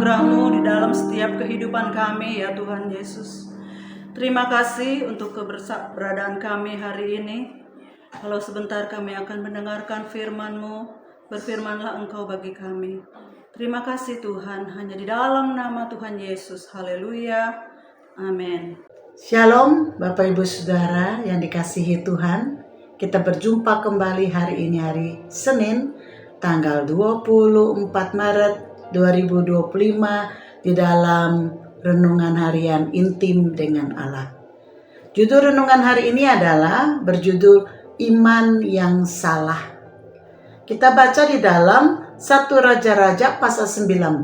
anugerah-Mu di dalam setiap kehidupan kami, ya Tuhan Yesus. Terima kasih untuk keberadaan kami hari ini. Kalau sebentar kami akan mendengarkan firman-Mu, berfirmanlah Engkau bagi kami. Terima kasih Tuhan, hanya di dalam nama Tuhan Yesus. Haleluya. Amin. Shalom Bapak Ibu Saudara yang dikasihi Tuhan. Kita berjumpa kembali hari ini, hari Senin tanggal 24 Maret 2025 di dalam renungan harian intim dengan Allah. Judul renungan hari ini adalah berjudul Iman yang Salah. Kita baca di dalam 1 Raja-Raja pasal 19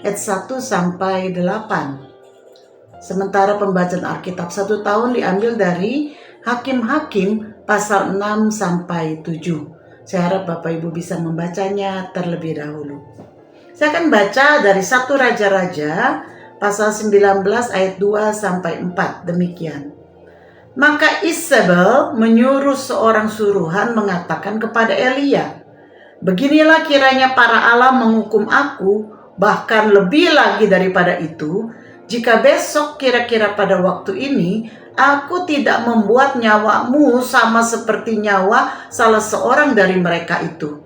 ayat 1 sampai 8. Sementara pembacaan Alkitab 1 tahun diambil dari Hakim-Hakim pasal 6 sampai 7. Saya harap Bapak Ibu bisa membacanya terlebih dahulu. Saya akan baca dari 1 Raja-Raja pasal 19 ayat 2 sampai 4 demikian. Maka Isabel menyuruh seorang suruhan mengatakan kepada Elia, "Beginilah kiranya para Allah menghukum aku, bahkan lebih lagi daripada itu, jika besok kira-kira pada waktu ini aku tidak membuat nyawamu sama seperti nyawa salah seorang dari mereka itu."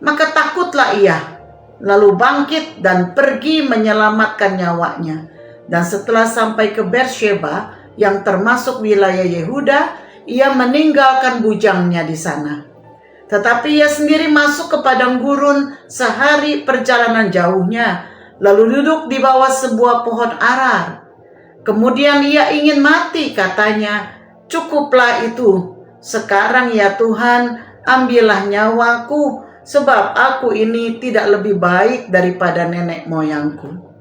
Maka takutlah ia, lalu bangkit dan pergi menyelamatkan nyawanya. Dan setelah sampai ke Beersheba yang termasuk wilayah Yehuda, ia meninggalkan bujangnya di sana. Tetapi ia sendiri masuk ke padang gurun sehari perjalanan jauhnya, lalu duduk di bawah sebuah pohon arar. Kemudian ia ingin mati, katanya, "Cukuplah itu. Sekarang ya Tuhan, ambillah nyawaku, sebab aku ini tidak lebih baik daripada nenek moyangku."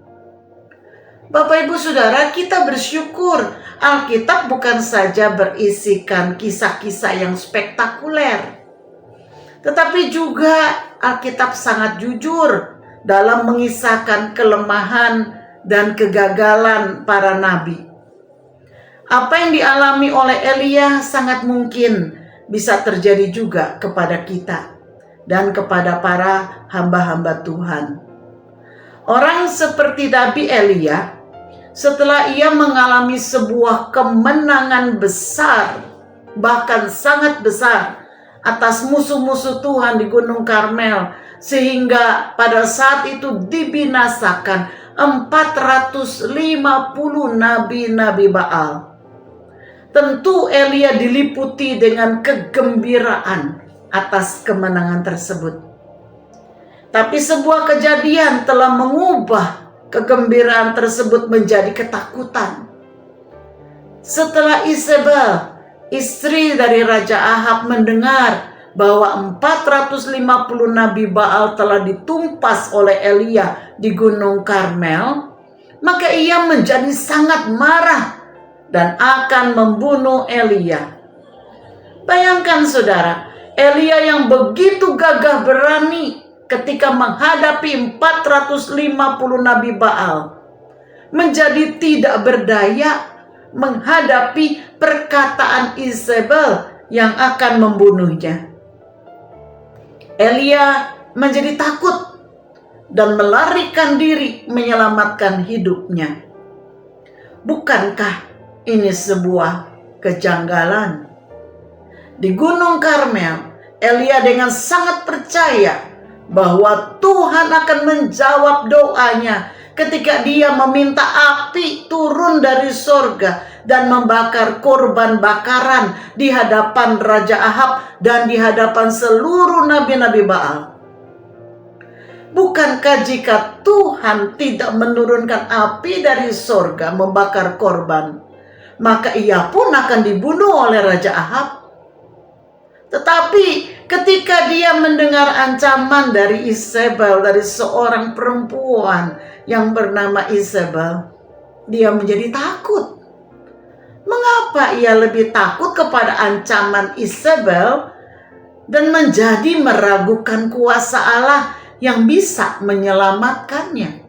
Bapak Ibu Saudara, kita bersyukur Alkitab bukan saja berisikan kisah-kisah yang spektakuler, tetapi juga Alkitab sangat jujur dalam mengisahkan kelemahan dan kegagalan para nabi. Apa yang dialami oleh Elia sangat mungkin bisa terjadi juga kepada kita dan kepada para hamba-hamba Tuhan. Orang seperti Nabi Elia, setelah ia mengalami sebuah kemenangan besar, bahkan sangat besar, atas musuh-musuh Tuhan di Gunung Karmel, sehingga pada saat itu dibinasakan 450 nabi-nabi Baal. Tentu Elia diliputi dengan kegembiraan atas kemenangan tersebut. Tapi sebuah kejadian telah mengubah kegembiraan tersebut menjadi ketakutan. Setelah Isabel, istri dari Raja Ahab, mendengar bahwa 450 nabi Baal telah ditumpas oleh Elia di Gunung Karmel, maka ia menjadi sangat marah dan akan membunuh Elia. Bayangkan saudara, Elia yang begitu gagah berani ketika menghadapi 450 nabi Baal, menjadi tidak berdaya menghadapi perkataan Isabel yang akan membunuhnya. Elia menjadi takut dan melarikan diri menyelamatkan hidupnya. Bukankah ini sebuah kejanggalan? Di Gunung Karmel, Elia dengan sangat percaya bahwa Tuhan akan menjawab doanya ketika dia meminta api turun dari sorga dan membakar korban bakaran di hadapan Raja Ahab dan di hadapan seluruh nabi-nabi Baal. Bukankah jika Tuhan tidak menurunkan api dari sorga membakar korban, maka ia pun akan dibunuh oleh Raja Ahab? Tetapi ketika dia mendengar ancaman dari Isabel, dari seorang perempuan yang bernama Isabel, dia menjadi takut. Mengapa ia lebih takut kepada ancaman Isabel dan menjadi meragukan kuasa Allah yang bisa menyelamatkannya?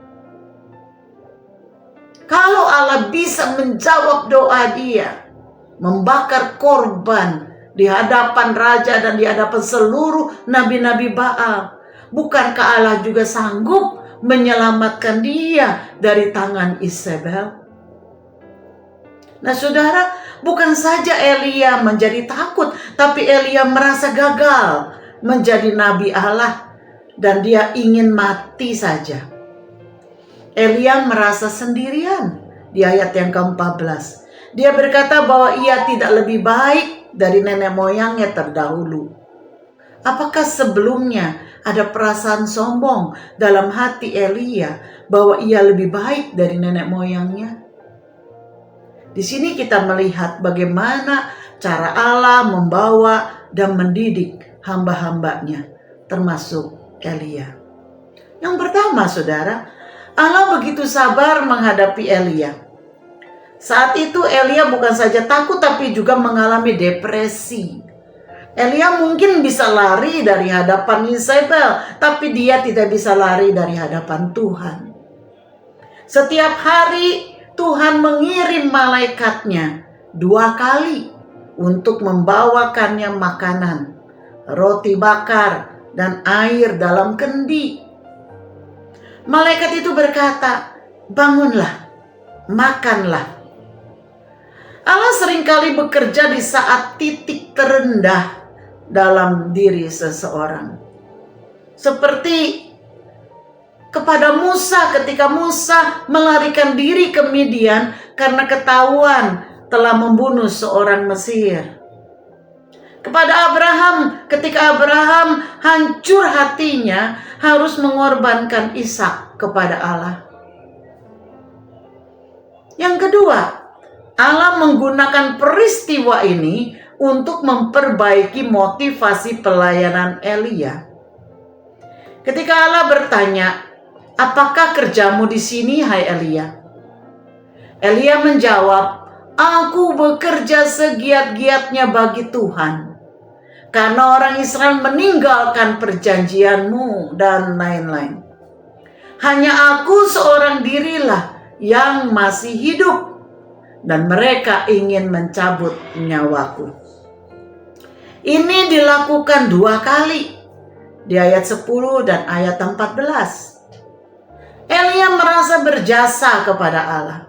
Kalau Allah bisa menjawab doa dia, membakar korban di hadapan raja dan di hadapan seluruh nabi-nabi Baal, bukankah Allah juga sanggup menyelamatkan dia dari tangan Isabel? Nah saudara, bukan saja Elia menjadi takut, tapi Elia merasa gagal menjadi nabi Allah dan dia ingin mati saja. Elia merasa sendirian di ayat yang ke-14. Dia berkata bahwa ia tidak lebih baik dari nenek moyangnya terdahulu. Apakah sebelumnya ada perasaan sombong dalam hati Elia bahwa ia lebih baik dari nenek moyangnya? Di sini kita melihat bagaimana cara Allah membawa dan mendidik hamba-hambanya, termasuk Elia. Yang pertama saudara, Allah begitu sabar menghadapi Elia. Saat itu Elia bukan saja takut tapi juga mengalami depresi. Elia mungkin bisa lari dari hadapan Isabel, tapi dia tidak bisa lari dari hadapan Tuhan. Setiap hari Tuhan mengirim malaikatnya 2 kali untuk membawakannya makanan, roti bakar, dan air dalam kendi. Malaikat itu berkata, "Bangunlah, makanlah." Allah seringkali bekerja di saat titik terendah dalam diri seseorang. Seperti kepada Musa ketika Musa melarikan diri ke Midian karena ketahuan telah membunuh seorang Mesir. Kepada Abraham ketika Abraham hancur hatinya harus mengorbankan Ishak kepada Allah. Yang kedua, Allah menggunakan peristiwa ini untuk memperbaiki motivasi pelayanan Elia. Ketika Allah bertanya, "Apakah kerjamu di sini, hai Elia?" Elia menjawab, "Aku bekerja segiat-giatnya bagi Tuhan, karena orang Israel meninggalkan perjanjianmu," dan lain-lain. "Hanya aku seorang dirilah yang masih hidup, dan mereka ingin mencabut nyawaku." Ini dilakukan 2 kali di ayat 10 dan ayat 14. Elia merasa berjasa kepada Allah.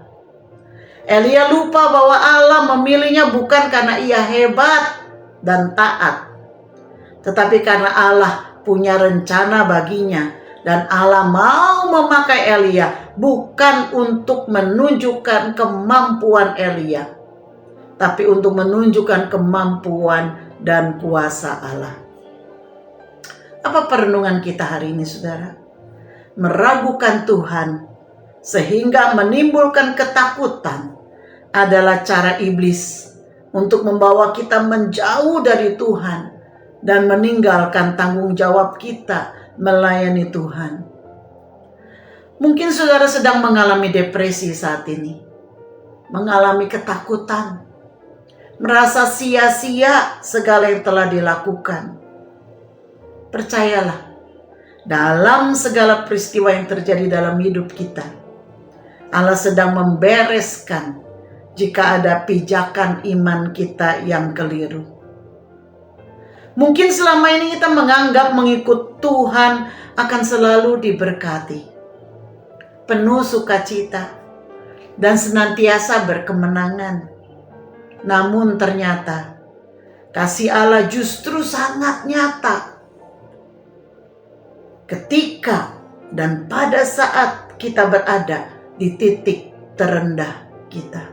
Elia lupa bahwa Allah memilihnya bukan karena ia hebat dan taat, tetapi karena Allah punya rencana baginya, dan Allah mau memakai Elia bukan untuk menunjukkan kemampuan Elia, tapi untuk menunjukkan kemampuan dan kuasa Allah. Apa perenungan kita hari ini, saudara? Meragukan Tuhan sehingga menimbulkan ketakutan adalah cara iblis untuk membawa kita menjauh dari Tuhan dan meninggalkan tanggung jawab kita melayani Tuhan. Mungkin saudara sedang mengalami depresi saat ini, mengalami ketakutan, merasa sia-sia segala yang telah dilakukan. Percayalah, dalam segala peristiwa yang terjadi dalam hidup kita, Allah sedang membereskan jika ada pijakan iman kita yang keliru. Mungkin selama ini kita menganggap mengikut Tuhan akan selalu diberkati, penuh sukacita, dan senantiasa berkemenangan. Namun ternyata kasih Allah justru sangat nyata ketika dan pada saat kita berada di titik terendah kita.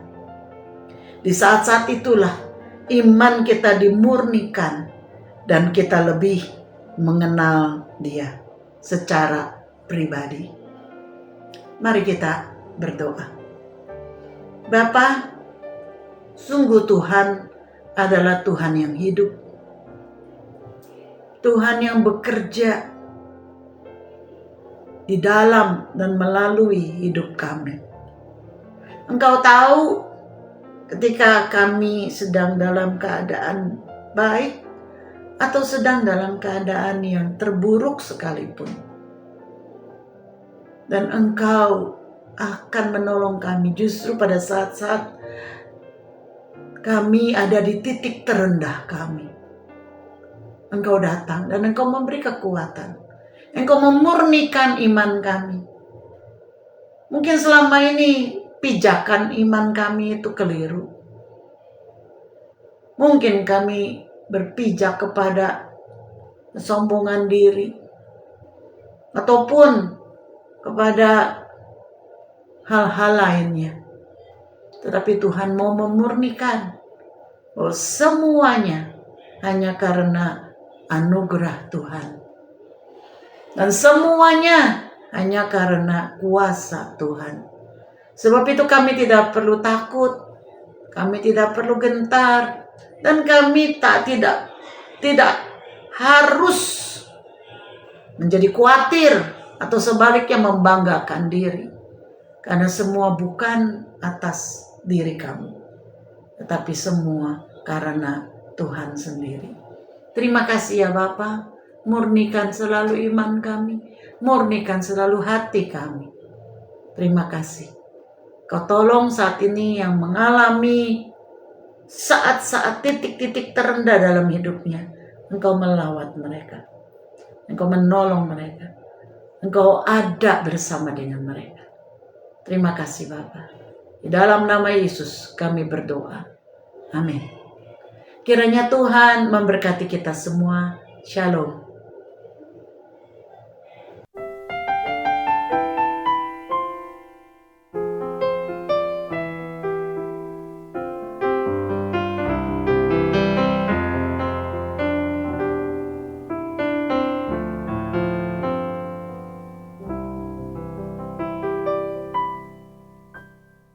Di saat-saat itulah iman kita dimurnikan dan kita lebih mengenal Dia secara pribadi. Mari kita berdoa. Bapa, sungguh Tuhan adalah Tuhan yang hidup. Tuhan yang bekerja di dalam dan melalui hidup kami. Engkau tahu ketika kami sedang dalam keadaan baik atau sedang dalam keadaan yang terburuk sekalipun. Dan Engkau akan menolong kami justru pada saat-saat kami ada di titik terendah kami. Engkau datang dan Engkau memberi kekuatan. Engkau memurnikan iman kami. Mungkin selama ini pijakan iman kami itu keliru. Mungkin kami berpijak kepada kesombongan diri, ataupun kepada hal-hal lainnya. Tetapi Tuhan mau memurnikan bahwa semuanya hanya karena anugerah Tuhan. Dan semuanya hanya karena kuasa Tuhan. Sebab itu kami tidak perlu takut, kami tidak perlu gentar, dan kami tidak harus menjadi khawatir atau sebaliknya membanggakan diri. Karena semua bukan atas diri kami, tetapi semua karena Tuhan sendiri. Terima kasih ya Bapa, murnikan selalu iman kami, murnikan selalu hati kami. Terima kasih. Kau tolong saat ini yang mengalami saat-saat titik-titik terendah dalam hidupnya. Engkau melawat mereka. Engkau menolong mereka. Engkau ada bersama dengan mereka. Terima kasih Bapa. Di dalam nama Yesus kami berdoa. Amin. Kiranya Tuhan memberkati kita semua. Shalom.